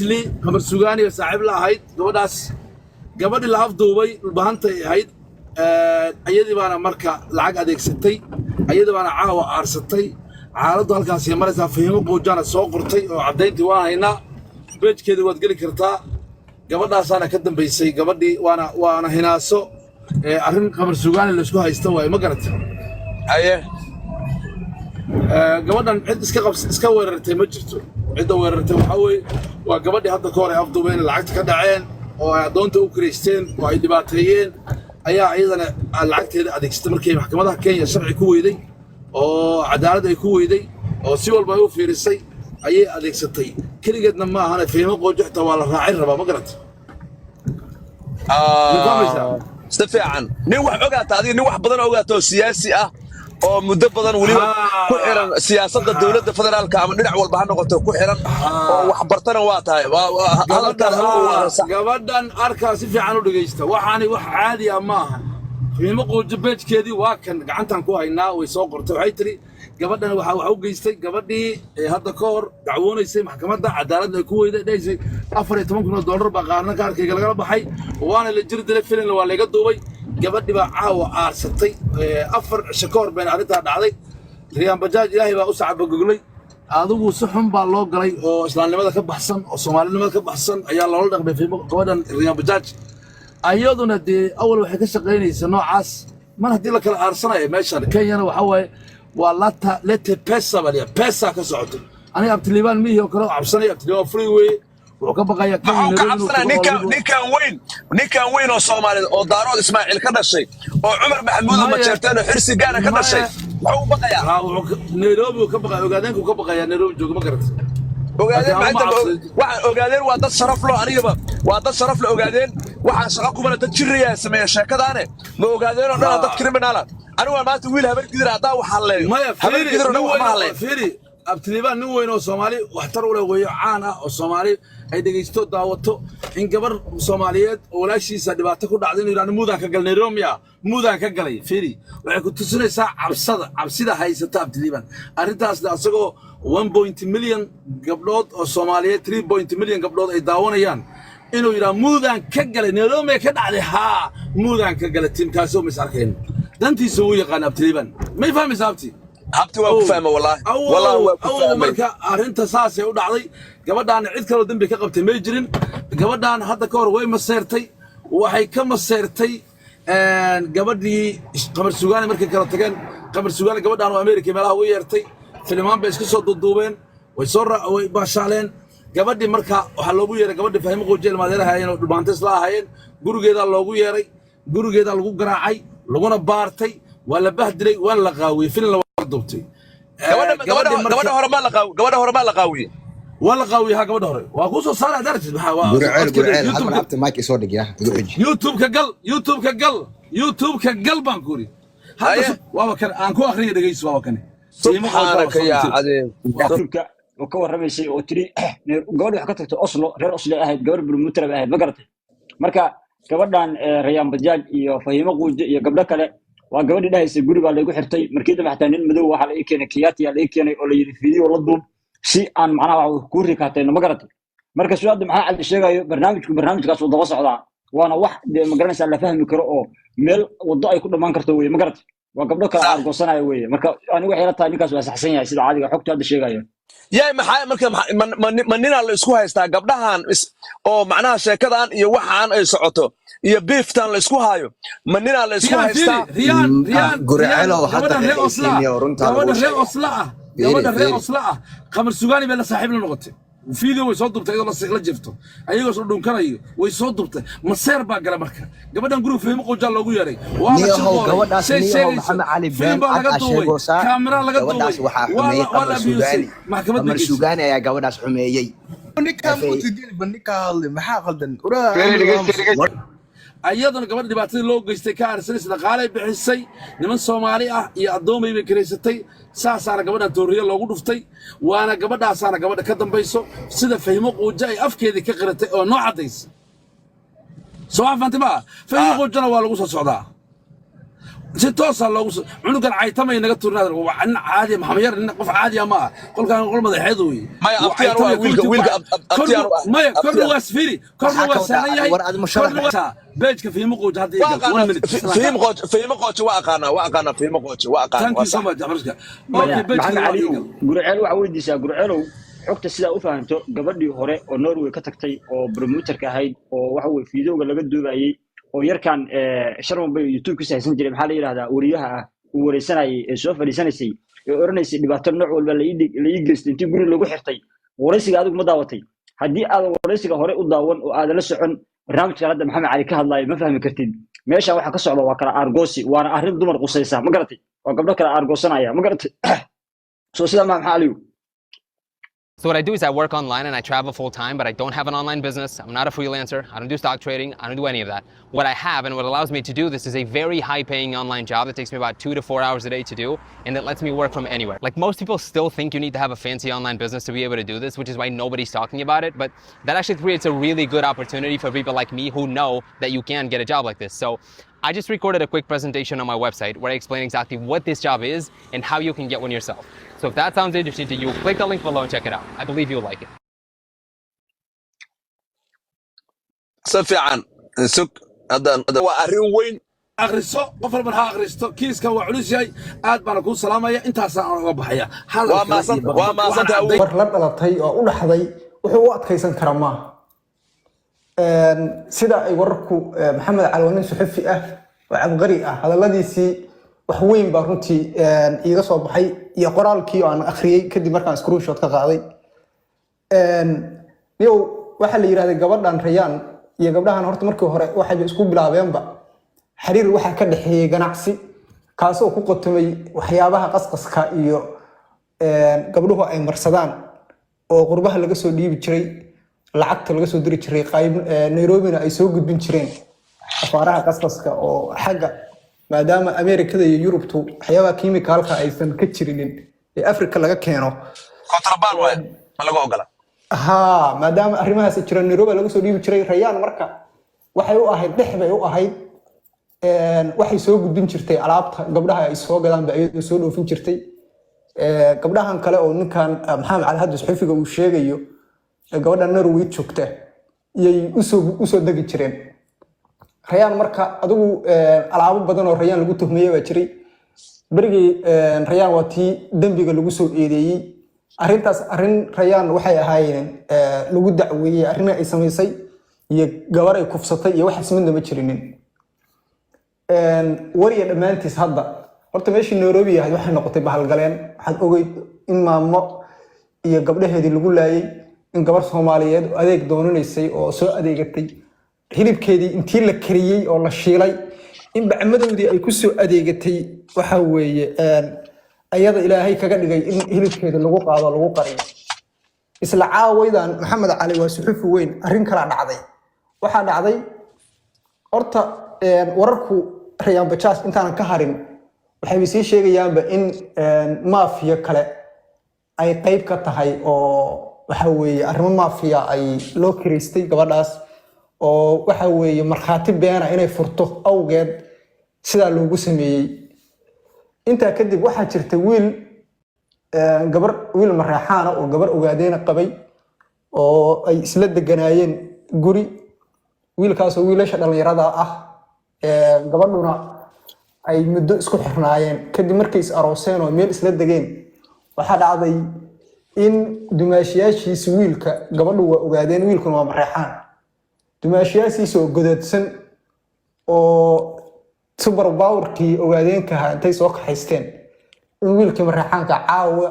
لي خبر سوغاني وصاحب لها هيد gabadhaas gabadhii la afduubay bahantay ahayd ayadii baana marka lacag adeegsatay ayadii baana caawa aarsatay xaaladdu halkaas ay maraysaa fahimo qoojana soo qortay oo cadeyntii waan haynaa beejkeeda waad geli kartaa gabadhaasaana ka dambeysay gabadhii waana hinaaso arrin khabar suugaani la isku haysto way ma garatay aye gabadhan cid iska weerartay ma jirto cid weerartay waxa weeye waa gabadhii hadda ka hor ay afduubeen lacagta ka dhaceen oo ay adoonta u kireysteen oo ay dhibaateeyeen ayaa iyadana lacagteeda adeegsatay markii maxkamadaha Kenya sharci ku weyday oo cadaalad ay ku weyday oo si walba ay u fiirisay ayay adeegsatay kaligeedna ma ahana fahimo qoojixta waa la raacin rabaa ma garatay استفعان نوح عقات هذه نوح بدن عقاته سياسي oo muddo badan waliba ku xiran siyaasadda dawladda federaalka ama dhinac walba ha noqoto ku xiran oo wax bartana waa tahay gabadhan arkaa si fiican u dhageysta waxaani wax caadi ah ma aha qiimo qoojo beejkeedii waa kan gacantan ku haynaa way soo qortay waxay tiri gabadhan waxa u geystay gabadhii hadda ka hor dacwoonaysay maxkamadda cadaalad ay ku weyday dhaysay $14,000 baa qaarna kaarkayga laga baxay waana la jir dilay filan waa laga duubay gabadhii baa caawa aarsatay afar shakoor been arinta dhacday riyaan bajaaj ilaahay baa u sacab goglay adigu si xun baa loo galay oo islaamnimada ka baxsan oo soomaalinimada ka baxsan ayaa loola dhaqmay gabadhan riyaan bajaaj ayaduna dee awal waxay ka shaqaynaysaa noocaas mar haddii la kala aarsanayo meeshan Kenyana waxa waaye waa lete pesa baliya pesa ka socoto aniga abtiliban mihi oo kale cabsanay abtiliban freeway wuxuu ka baqayaa ninkan weyn oo Soomaaliyeed oo Daarood Ismaaciil ka dhashay oo Umar Maxamuud ma jeerteen oo xirsi gaana ka dhashay wuxuu baqayaa Nairobi ka baqayaa ogaadeenku ka baqayaa Nairobi jooga ma garatay ogaadeen waa dad sharaf loo anigaba waa dad sharaf la ogaadeen waxaan shaqo ku dad jiriyaa sameeya sheekadaane ma ogaadeen oo dad criminal anigu waa maanta wiil habar gidir hadaa waxa leeyo habar gidir oo waxa leeyo fiiri abtiliban nin weyn oo Soomaali waxtar u leh weeyo caan ah oo Soomaali ay dhageysto daawato in gabar Soomaaliyeed oo walaashiisa dhibaato ku dhacday inuu yiraahdo muudaan ka galnay Romia muudaan ka galay fiiri waxay ku tusinaysaa cabsida haysata abtiliban arintaasna asagoo 1 million gabdhood oo Soomaaliyeed 3 million gabdhood ay daawanayaan inuu yiraahdo muudaan ka galay Romia ka dhacday muudaan ka galay tiimkaas oo mis arkeen dantiisa uu yaqaan abtiliban ma fahmaysaa abti habti waa ku fahmay wallahi waa ku fahmay marka arinta saasay u dhacday gabadhan cid kale dambi ka qabtay ma jirin gabadhan hadda ka hor way maseertay waxay ka maseertay gabadhii qabar suugaani markay kala tageen qabar suugaani gabadhan oo Ameerika meelaha u yeertay filmaan bay isku soo duubeen way baashaaleen gabadhii marka waxa loogu yeeray gabadhii fahimo qoojeel maadeerahaayeen oo dhumaantays la ahaayeen gurigeeda loogu yeeray gurigeeda lagu garaacay laguna baartay waa la bahdilay waa la qaawiyay filan la dubtay gabadha hore ma la qaawiyay wala qaawiyay gabadha hore waa ku soo saaray darajad YouTube ka gal baan ku ri hadda waa kan aan ku akhriyo dhageyso waa kan subhanaka ya adeem oo ka warramaysay oo tiri gabadh wax ka tagtay Oslo reer Oslo ahayd gabar Bulmutrab ahayd ma garatay marka gabadhan Rayaan Bajaaj iyo Fahimo Quujo iyo gabdho kale waa gabadhii dhahaysay guri baa lagu xirtay markii daba xataa nin madow waxa la keenay Kiyati la keenay oo la yiri video la duub si aan macnaha wax ku rikaatayna ma garatay marka su'aad maxaa cad sheegayo barnaamijkaas oo daba socda waana wax ma garanaysa la fahmi karo oo meel wado ay ku dhamaan karto weey ma garatay waa gabdho kala argoosanaya weey marka anigu waxay la tahay ninkaas waa saxsan yahay sida caadiga xogta hadda sheegayo yaay maxay marka manina la isku haystaa gabdhahan oo macnaha sheekadan iyo waxaan ay socoto iyo beeftan la isku haayo manina la isku haystaa riyaan guracelo hadda reer Oslo qabar suugaani baa la saaxiib la noqotay video way soo dubtay iyadoo la siqla jirto ayagoo soo dhunkanayo way soo dubtay maseer baa gala marka gabadhan guriga Fahimo Qoojal loogu yeeray waa la gabadhaas Maxamed Ali Ben laga duubay kaamira laga duubay wala suugaani maxkamad suugaani ayaa gabadhaas xumeeyay ninka mutadil bandika hadlay maxaa qaldan ayaduna gabadha dhibaatada loo geystay ka arsanis dhaqaalay bixisay niman Soomaali ah iyo adoomay bay kireysatay saasaana gabadhan tooriye loogu dhuftay waana gabadhaasaana gabadha ka dambayso sida Fahimo Quujo ay afkeedii ka qiratay oo noo cadays soo afantima Fahimo Quujona waa lagu soo socdaa si toos ah loogu cunugan caytamay naga turnaad waa caadi maxamed yar qof caadi ma qolkan qol madaxeed weey maya aftiyaan waa wiilka aftiyaan maya korna waa sfiri korna waa saanayay beejka fiimo qooj hadii fiimo qooj waa aqaana fiimo qooj waa aqaana thank you so much abarka okay beejka gurceel waxa weydiisaa gurceelow xogta sida u fahanto gabadhii hore oo Norway ka tagtay oo promoterka ahayd oo waxa way fiidowga laga duubayay oo yarkan sharman bay YouTube ka saaysan jiray maxaa la yiraahdaa wariyaha ah uu wareysanayay ee soo fadhiisanaysay ee oranaysay dhibaato nooc walba la ii geystay intii guri lagu xirtay wareysiga adigu ma daawatay haddii aad wareysiga hore u daawan oo aad la socon barnaamijka hadda maxamed cali ka hadlayo ma fahmi kartid meesha waxa ka socda waa kala argoosi waana arrin dumar qusaysa ma garatay waa gabdho kala argoosanaya ma garatay soo sida maxaa cali So what I do is I work online and I travel full time, but I don't have an online business. I'm not a freelancer. I don't do stock trading. I don't do any of that. What I have and what allows me to do this is a very high paying online job that takes me about 2 to 4 hours a day to do, and that lets me work from anywhere. Like most people still think you need to have a fancy online business to be able to do this, which is why nobody's talking about it. But that actually creates a really good opportunity for people like me who know that you can get a job like this. So I just recorded a quick presentation on my website where I explain exactly what this job is and how you can get one yourself. So if that sounds interesting to you, click the link below and check it out. I believe you'll like it. سفيعان سك هذا وأرين وين أغرسو قفل من ها أغرسو كيس كوا علوش جاي عاد بنقول سلامة يا أنت هسا وضحية وما صنت أول ورلد على طي أو نحضي وحوات كيسن كرماه سيدا يوركو محمد علوانين صحفي وعبقري هذا الذي سي وحوين بارنتي إذا صوب حي يقرأ كيو عن أخري كدي مركان سكرون شوت كقاضي نيو واحد اللي يراد قبل عن ريان يقبلها نهرت مركو هراء واحد يسكوب بلا بينبا حرير واحد كده حي جناعسي كاسو كوكتمي وحيابها قصقص كايو قبلها أي مرصدان وقربها اللي قصوا دي بتشري لعقت اللي قصوا دري تشري قايم نيروبي أي سوق بنشرين أفارها قصقص كا أو حاجة ما دام أمريكا كده يوروب تو حيابها كيميكالها أي سن كتشرين أفريقيا اللي كانوا كونتربان وين ما لقوا قلا ها ما دام أرمها سجران نيروبي اللي قصوا دي بتشري ريان مركا وحيو أهيد دحبة يو أهيد waxay soo gudbin jirtay alaabta gabdhaha ay soo gadaan baa soo dhoofin jirtay gabdhahan kale oo ninkan maxamed cali hadda saxiifiga uu sheegayo gabadha Norway joogta iyay u soo dagi jireen rayaan marka adigu alaabo badan oo rayaan lagu tuhmeeyay baa jiray barigii rayaan waa tii dambiga lagu soo eedeeyay arintaas arin rayaan waxay ahaayeen lagu dacweeyay arrin ay sameysay iyo gabar ay kufsatay iyo wax ismidna ma jirinin wariya dhamaantiis hadda horta meeshii Nairobi yahay waxay noqotay bahalgaleen waxaad ogeyd in maamo iyo gabdhaheedii lagu laayay in gabar Soomaaliyeed adeeg doonaysay oo soo adeegatay hilibkeedii intii la kariyay oo la shiilay in bacmadoodii ay ku soo adeegatay waxa weeye ayada Ilaahay kaga dhigay in hilibkeeda lagu qaado lagu qariyo isla caawaydan Maxamed Cali waa suxufi weyn arrin kala dhacday waxa dhacday horta wararku Rayaan Bajaaj intaan ka harin waxay sii sheegayaanba in maafiya kale ay qayb ka tahay oo waxa weeye arrimo maafiya ay loo kireystay gabadhaas oo waxa weeye marxaati beena inay furto awgeed sida loogu sameeyay inta kadib waxa jirta wiil maraxaana oo gabar ogaadeena qabay oo ay isla deganaayeen guri wiilkaas oo wiilasha dhalinyarada ah gabadhuna ay muddo isku xirnaayeen kadib markay is arooseen oo meel isla degeen waxa dhacday in dumaashiyaashiisa wiilka gabadhu waa ogaadeen wiilkuna waa maraxaan dumaashiyaashiisa oo godadsan oo super powerkii ogaadeenka intay soo kaxaysteen in wiilkii maraxaanka caawa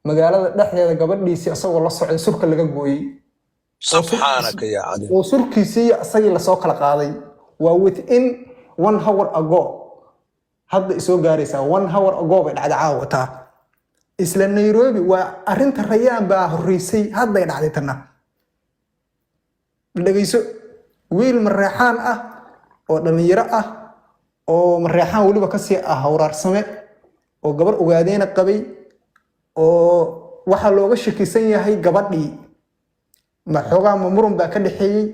magaalada dhexdeeda gabadhiisii asagoo la socday surka laga gooyay subhanaka ya adi oo surkiisii asagii la soo kala qaaday waa within 1 hour ago hadda isoo gaaraysa 1 hour ago bay dhacday caawata isla Nairobi waa arinta Rayaan baa horeysay hadda ay dhacday tana dhageyso wiil maraxaan ah oo dhalinyaro ah oo maraxaan waliba ka sii ah hawraarsame oo gabar ogaadeena qabay oo waxa looga shakisan yahay gabadhii ma xogaa ma muran baa ka dhaxeeyay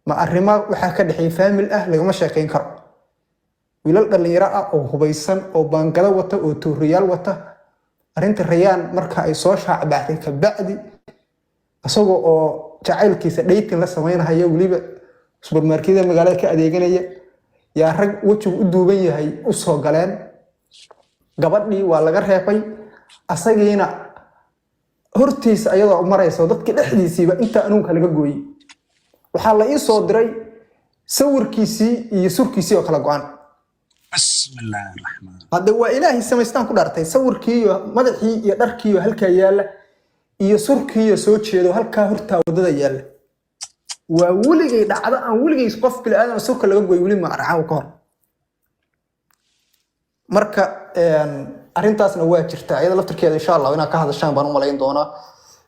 ma arrimo waxa ka dhaxay family ah lagama sheekeyn karo wiilal dhalinyaro ah oo hubaysan oo baangada wata oo tuuriyaal wata arrinta rayaan marka ay soo shaacbaaxday ka bacdi asagoo oo jacaylkiisa dating la sameynaya waliba supermarketka magaalada ka adeeganaya yaa rag wajigu u duuban yahay u soo galeen gabadhii waa laga reebay asagiina hortiisa ayadoo marayso dadka dhexdiisiiba inta anuunka laga gooyay waxaa la ii soo diray sawirkiisii iyo surkiisii oo kala go'an bismillaahi raxmaan hadda waa ilaahay samaystaan ku dhaartay sawirkii iyo madaxii iyo dharkii iyo halkaa yaala iyo surkii iyo soo jeedo halkaa hortaa wadada yaala waa weligay dhacdo aan weligay qof bil aadan surka laga gooy weli ma arcaaw ka hor marka arrintaasna waa jirtaa iyada laftirkeeda insha Allah inaan ka hadashaan baan u malayn doonaa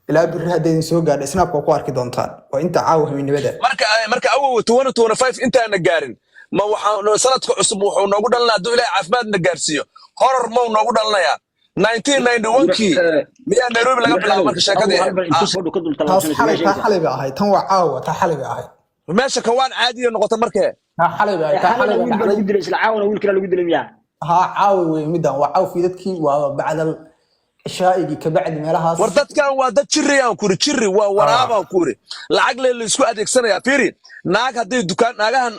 ilaa birri haddii soo gaadhay snapka ku arki doontaan waa inta caawa haminimada marka awow 2025 intaana gaarin ma waxaa sanadka cusub wuxuu noogu dhalanaa hadduu ilaahay caafimaadna gaarsiiyo horor ma noogu dhalanayaa 1991kii miyaa Nairobi laga bilaabo marka sheekadii taas xalay bay ahayd tan waa caawa taa xalay bay ahayd meesha kawaan caadiya noqota markee taa xalay bay ahayd lagu dilay isla caawna wiilkana lagu dilay miyaa ها عاوي ميدان وعاو في دتكي وبعد الشائق كبعد ميلهاس وردتكان waa dad jirri aan kuri jirri waa waraaba kuri lacag la isku adeegsanaya fiiri naag haday dukaan naagahan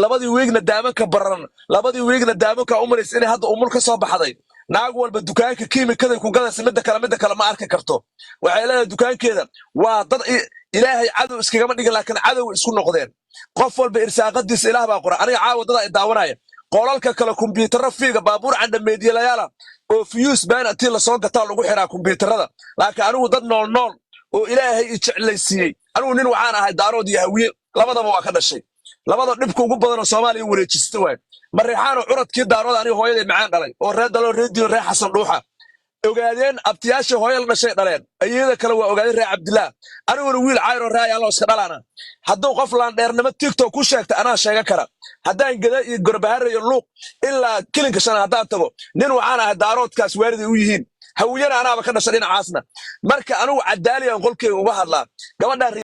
labadii weegna daamanka baran labadii weegna daamanka umareys inay hadda umul ka soo baxday naag walba dukaanka kiimikada ku gadaysa midda kale ma arki karto waxay leedahay dukaankeeda waa dad ilaahay cadow iskaga ma dhigin laakiin cadow isku noqdeen qof walba irsaaqadiisa ilaah baa qora aniga caawa dad ay daawanaya qolalka kale kombiyuutar fiiga baabuur canda meediyalayaala oo fuse baan atii la soo gataa lagu xiraa kombiyuutarada laakiin anigu dad nool oo ilaahay i jeclaysiiyay anigu nin waxaan ahay daarood iyo hawiye labadaba waa ka dhashay labada dhibka ugu badan oo Soomaaliya wareejista way marixaano curadkii daarood aniga hooyaday macaan dhalay oo reer dalo reediyo reer xasan dhuuxa ogaadeen abtiyaasha hooyal dhashay dhaleen ayada kale waa ogaadeen reer Cabdillah aniguna wiil caayro raay Allah iska dhalana hadduu qof laan dheernimo TikTok ku sheegta anaa sheega kara haddaan gada iyo gorbaar iyo luuq ilaa kilinka shan haddaan tago nin waxaan ahay daaroodkaas waaridi u yihiin hawiyana anaaba ka dhashay dhinacaasna marka anigu cadaaliyan qolkeyga uga hadlaa gabadha